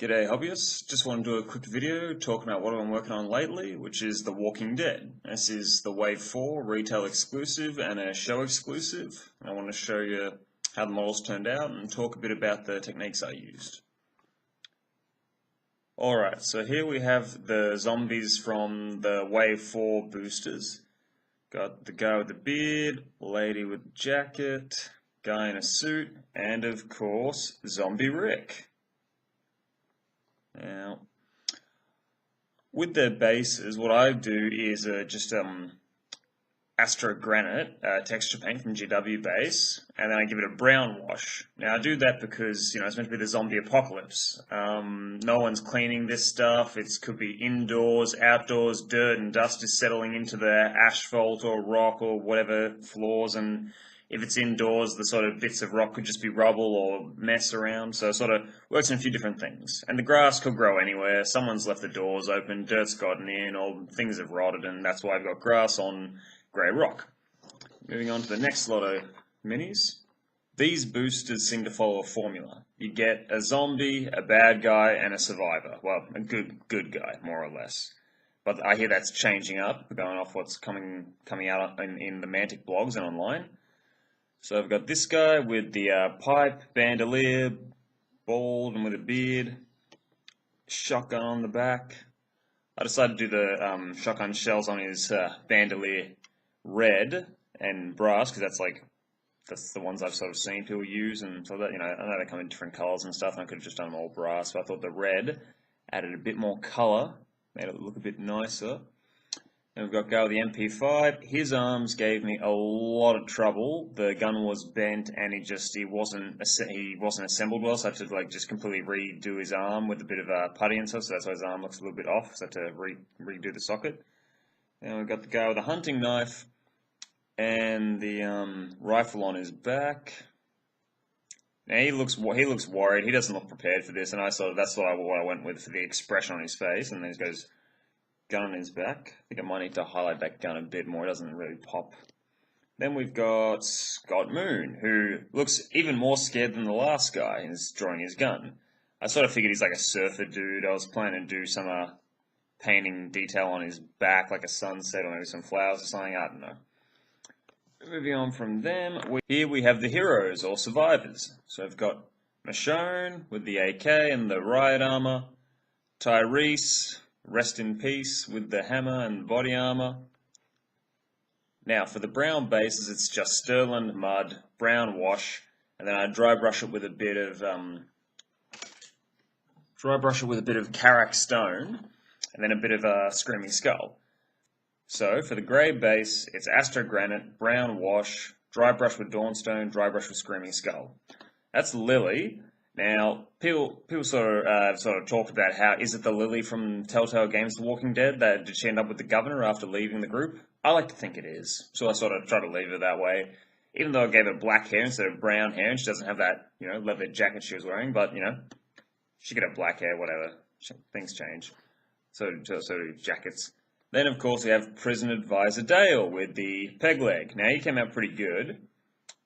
G'day hobbyists, just want to do a quick video talking about what I've been working on lately, which is The Walking Dead. This is the Wave 4 retail exclusive and a show exclusive. I want to show you how the models turned out and talk a bit about the techniques I used. Alright, so here we have the zombies from the Wave 4 boosters. Got the guy with the beard, lady with the jacket, guy in a suit, and of course, Zombie Rick. Now, with their bases, what I do is just Astro Granite texture paint from GW base, and then I give it a brown wash. Now I do that because it's meant to be the zombie apocalypse. No one's cleaning this stuff. It could be indoors, outdoors, dirt and dust is settling into the asphalt or rock or whatever floors, and if it's indoors, the sort of bits of rock could just be rubble or mess around, so it sort of works in a few different things. And the grass could grow anywhere, someone's left the doors open, dirt's gotten in, or things have rotted, and that's why I've got grass on grey rock. Moving on to the next lot of minis. These boosters seem to follow a formula. You get a zombie, a bad guy, and a survivor. Well, a good guy, more or less. But I hear that's changing up, going off what's coming out in the Mantic blogs and online. So I've got this guy with the pipe, bandolier, bald and with a beard, shotgun on the back. I decided to do the shotgun shells on his bandolier red and brass because that's the ones I've sort of seen people use, and so that I know they come in different colours and stuff, and I could have just done them all brass. So I thought the red added a bit more colour, made it look a bit nicer. And we've got a guy with the MP5. His arms gave me a lot of trouble. The gun was bent, and he wasn't assembled well. So I had to just completely redo his arm with a bit of putty and stuff. So that's why his arm looks a little bit off. So I had to redo the socket. And we've got the guy with a hunting knife and the rifle on his back. Now he looks worried. He doesn't look prepared for this, and that's what I went with for the expression on his face. And then he goes, gun on his back. I think I might need to highlight that gun a bit more. It doesn't really pop. Then we've got Scott Moon, who looks even more scared than the last guy and is drawing his gun. I sort of figured he's like a surfer dude. I was planning to do some painting detail on his back, like a sunset or maybe some flowers or something. I don't know. Moving on from them, here we have the heroes or survivors. So I've got Michonne with the AK and the riot armor, Tyrese, rest in peace, with the hammer and body armor. Now for the brown bases, it's just Sterling mud, brown wash, and then I dry brush it with a bit of Karak stone, and then a bit of a Screaming Skull. So for the grey base, it's Astro Granite, brown wash, dry brush with Dawnstone, dry brush with Screaming Skull. That's Lily. Now, people sort of talked about how, is it the Lily from Telltale Games The Walking Dead? Did she end up with the governor after leaving the group? I like to think it is, so I sort of try to leave it that way. Even though I gave her black hair instead of brown hair, and she doesn't have that, leather jacket she was wearing, but, she could have black hair, whatever. Things change. So do jackets. Then, of course, we have Prison Advisor Dale with the peg leg. Now, he came out pretty good.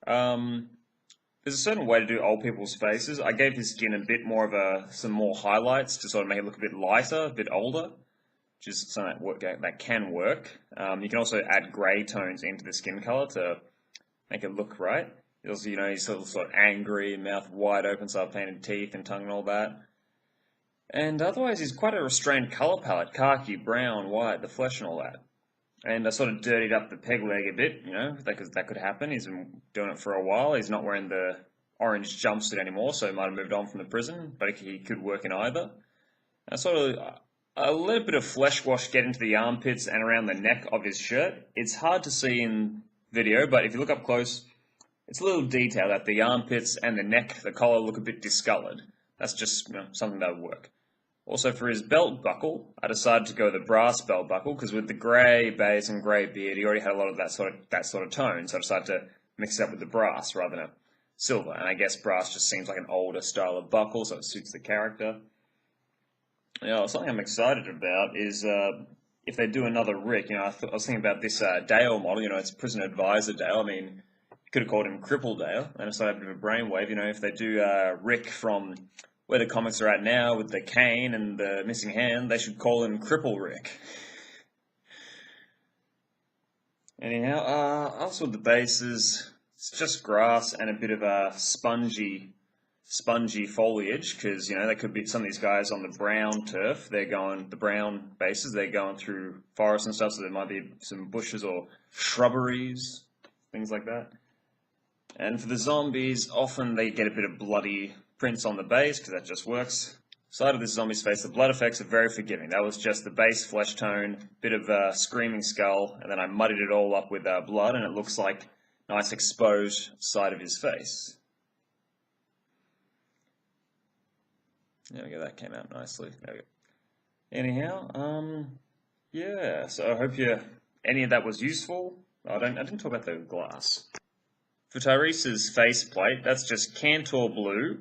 There's a certain way to do old people's faces. I gave his skin a bit more of some more highlights to sort of make it look a bit lighter, a bit older, which is something that can work. You can also add grey tones into the skin color to make it look right. Also, he's sort of angry, mouth wide open, so I've painted teeth and tongue and all that. And otherwise, he's quite a restrained color palette: khaki, brown, white, the flesh and all that. And I sort of dirtied up the peg leg a bit, that could happen. He's been doing it for a while. He's not wearing the orange jumpsuit anymore, so he might have moved on from the prison, but he could work in either. I let a bit of flesh wash get into the armpits and around the neck of his shirt. It's hard to see in video, but if you look up close, it's a little detail that the armpits and the neck, the collar, look a bit discolored. That's just something that would work. Also, for his belt buckle, I decided to go with the brass belt buckle because with the grey base and grey beard, he already had a lot of that sort of tone. So I decided to mix it up with the brass rather than a silver. And I guess brass just seems like an older style of buckle, so it suits the character. Something I'm excited about is if they do another Rick. I was thinking about this Dale model. It's Prison Advisor Dale. I mean, you could have called him Cripple Dale, and so I have a bit of a brainwave. If they do Rick from where the comics are at now with the cane and the missing hand, they should call him Cripple Rick. Anyhow, also with the bases, it's just grass and a bit of a spongy foliage, because they could be some of these guys on the brown turf. The brown bases. They're going through forests and stuff, so there might be some bushes or shrubberies, things like that. And for the zombies, often they get a bit of bloody prints on the base, because that just works. Side of this zombie's face, the blood effects are very forgiving. That was just the base flesh tone, bit of a screaming skull, and then I muddied it all up with blood, and it looks like nice exposed side of his face. There we go, that came out nicely. There we go. Anyhow, yeah, so I hope any of that was useful. I didn't talk about the glass. For Tyrese's faceplate, that's just Cantor blue,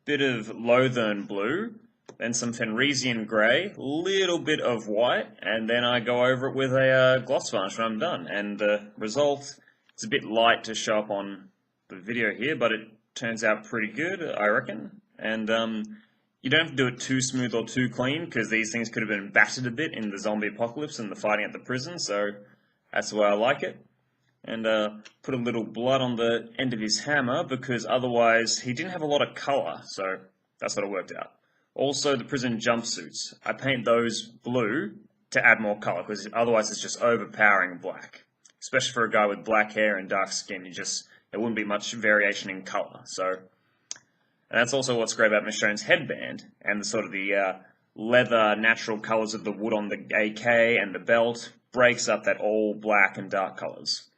bit of Lothern blue, then some Fenrisian grey, little bit of white, and then I go over it with a gloss varnish when I'm done. And the result, it's a bit light to show up on the video here, but it turns out pretty good, I reckon. And you don't have to do it too smooth or too clean, because these things could have been battered a bit in the zombie apocalypse and the fighting at the prison, so that's the way I like it. And put a little blood on the end of his hammer, because otherwise he didn't have a lot of colour, so that's what it worked out. Also, the prison jumpsuits. I paint those blue to add more colour, because otherwise it's just overpowering black. Especially for a guy with black hair and dark skin, there wouldn't be much variation in colour. And that's also what's great about Michonne's headband, and the sort of the leather natural colours of the wood on the AK and the belt breaks up that all black and dark colours.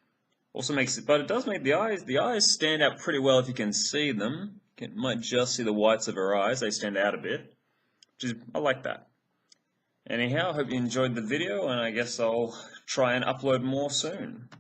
Also makes it, but it does make the eyes stand out pretty well if you can see them. You might just see the whites of her eyes, they stand out a bit. I like that. Anyhow, I hope you enjoyed the video, and I guess I'll try and upload more soon.